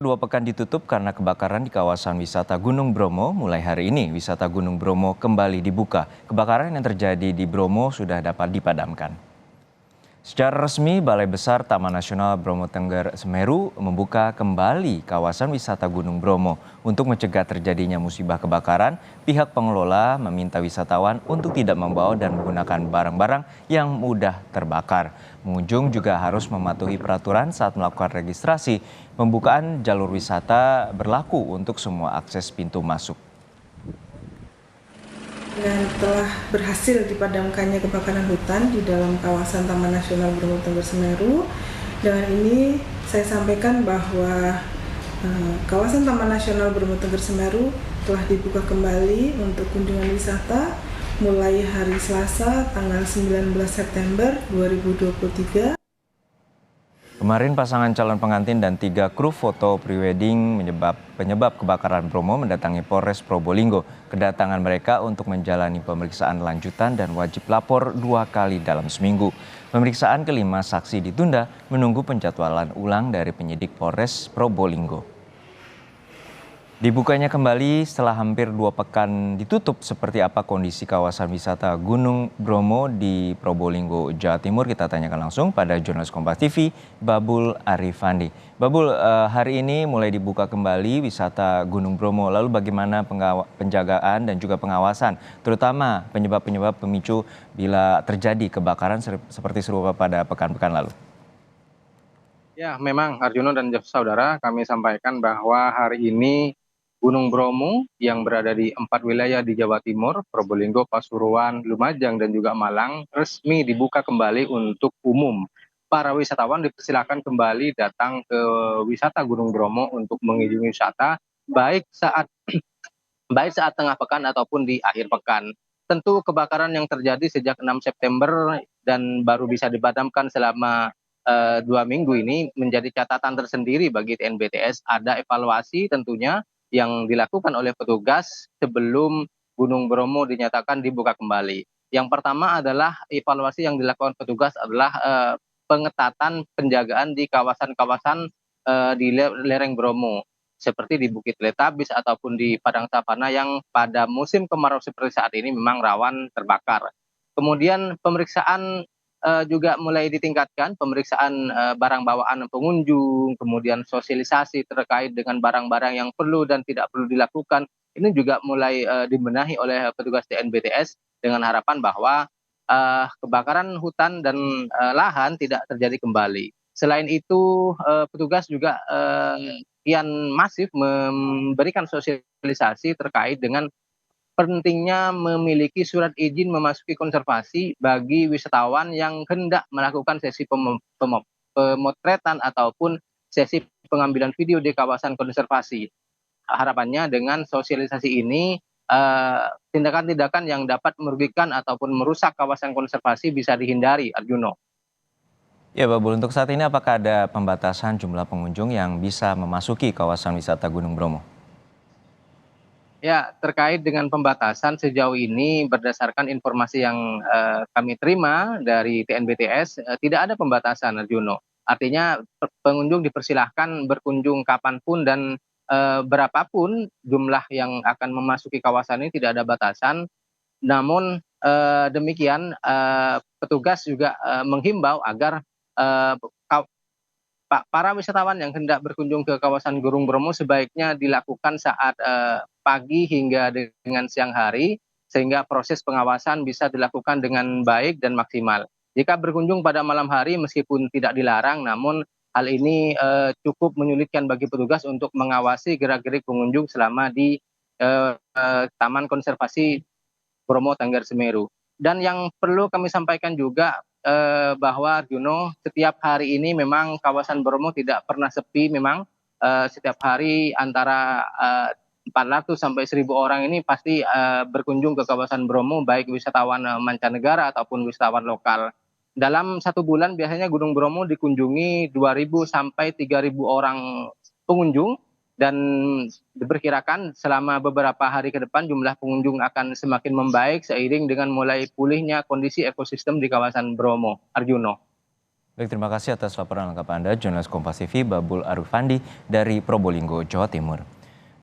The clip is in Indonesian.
Dua pekan ditutup karena kebakaran di kawasan wisata Gunung Bromo. Mulai hari ini, wisata Gunung Bromo kembali dibuka. Kebakaran yang terjadi di Bromo sudah dapat dipadamkan. Secara resmi, Balai Besar Taman Nasional Bromo Tengger Semeru membuka kembali kawasan wisata Gunung Bromo. Untuk mencegah terjadinya musibah kebakaran, pihak pengelola meminta wisatawan untuk tidak membawa dan menggunakan barang-barang yang mudah terbakar. Pengunjung juga harus mematuhi peraturan saat melakukan registrasi. Pembukaan jalur wisata berlaku untuk semua akses pintu masuk. Dan telah berhasil dipadamkannya kebakaran hutan di dalam kawasan Taman Nasional Bromo Tengger Semeru. Dengan ini saya sampaikan bahwa kawasan Taman Nasional Bromo Tengger Semeru telah dibuka kembali untuk kunjungan wisata mulai hari Selasa tanggal 19 September 2023. Kemarin pasangan calon pengantin dan 3 kru foto prewedding penyebab kebakaran Bromo mendatangi Polres Probolinggo. Kedatangan mereka untuk menjalani pemeriksaan lanjutan dan wajib lapor 2 kali dalam seminggu. Pemeriksaan kelima saksi ditunda menunggu penjadwalan ulang dari penyidik Polres Probolinggo. Dibukanya kembali setelah hampir 2 pekan ditutup, seperti apa kondisi kawasan wisata Gunung Bromo di Probolinggo, Jawa Timur? Kita tanyakan langsung pada jurnalis Kompas TV, Babul Arifandi. Babul, hari ini mulai dibuka kembali wisata Gunung Bromo. Lalu bagaimana penjagaan dan juga pengawasan, terutama penyebab-penyebab pemicu bila terjadi kebakaran seperti serupa pada pekan-pekan lalu? Ya, memang Arjuno dan saudara, kami sampaikan bahwa hari ini Gunung Bromo yang berada di 4 wilayah di Jawa Timur, Probolinggo, Pasuruan, Lumajang, dan juga Malang, resmi dibuka kembali untuk umum. Para wisatawan dipersilakan kembali datang ke wisata Gunung Bromo untuk mengunjungi wisata, baik saat tengah pekan ataupun di akhir pekan. Tentu kebakaran yang terjadi sejak 6 September dan baru bisa dipadamkan selama 2 minggu ini menjadi catatan tersendiri bagi TNBTS. Ada evaluasi tentunya yang dilakukan oleh petugas sebelum Gunung Bromo dinyatakan dibuka kembali. Yang pertama adalah evaluasi yang dilakukan petugas adalah pengetatan penjagaan di kawasan-kawasan di lereng Bromo, seperti di Bukit Letabis ataupun di Padang Savana yang pada musim kemarau seperti saat ini memang rawan terbakar. Kemudian pemeriksaan juga mulai ditingkatkan, pemeriksaan barang bawaan pengunjung, kemudian sosialisasi terkait dengan barang-barang yang perlu dan tidak perlu dilakukan. Ini juga mulai dibenahi oleh petugas TNBTS dengan harapan bahwa kebakaran hutan dan lahan tidak terjadi kembali. Selain itu, petugas juga kian masif memberikan sosialisasi terkait dengan pentingnya memiliki surat izin memasuki konservasi bagi wisatawan yang hendak melakukan sesi pemotretan ataupun sesi pengambilan video di kawasan konservasi. Harapannya dengan sosialisasi ini tindakan-tindakan yang dapat merugikan ataupun merusak kawasan konservasi bisa dihindari, Arjuno. Ya, Babul, untuk saat ini apakah ada pembatasan jumlah pengunjung yang bisa memasuki kawasan wisata Gunung Bromo? Ya, terkait dengan pembatasan sejauh ini berdasarkan informasi yang kami terima dari TNBTS, tidak ada pembatasan, Arjuno. Artinya pengunjung dipersilahkan berkunjung kapanpun dan berapapun jumlah yang akan memasuki kawasan ini, tidak ada batasan. Namun demikian petugas juga menghimbau agar eh, para wisatawan yang hendak berkunjung ke kawasan Gunung Bromo sebaiknya dilakukan saat pagi hingga dengan siang hari, sehingga proses pengawasan bisa dilakukan dengan baik dan maksimal. Jika berkunjung pada malam hari meskipun tidak dilarang, namun hal ini cukup menyulitkan bagi petugas untuk mengawasi gerak-gerik pengunjung selama di Taman Konservasi Bromo Tengger Semeru. Dan yang perlu kami sampaikan juga bahwa Juno, setiap hari ini memang kawasan Bromo tidak pernah sepi, memang setiap hari antara 400 sampai 1.000 orang ini pasti berkunjung ke kawasan Bromo, baik wisatawan mancanegara ataupun wisatawan lokal. Dalam 1 bulan biasanya Gunung Bromo dikunjungi 2.000 sampai 3.000 orang pengunjung, dan diperkirakan selama beberapa hari ke depan jumlah pengunjung akan semakin membaik seiring dengan mulai pulihnya kondisi ekosistem di kawasan Bromo, Arjuno. Baik, terima kasih atas laporan lengkap Anda, jurnalis Kompas TV Babul Arifandi dari Probolinggo, Jawa Timur.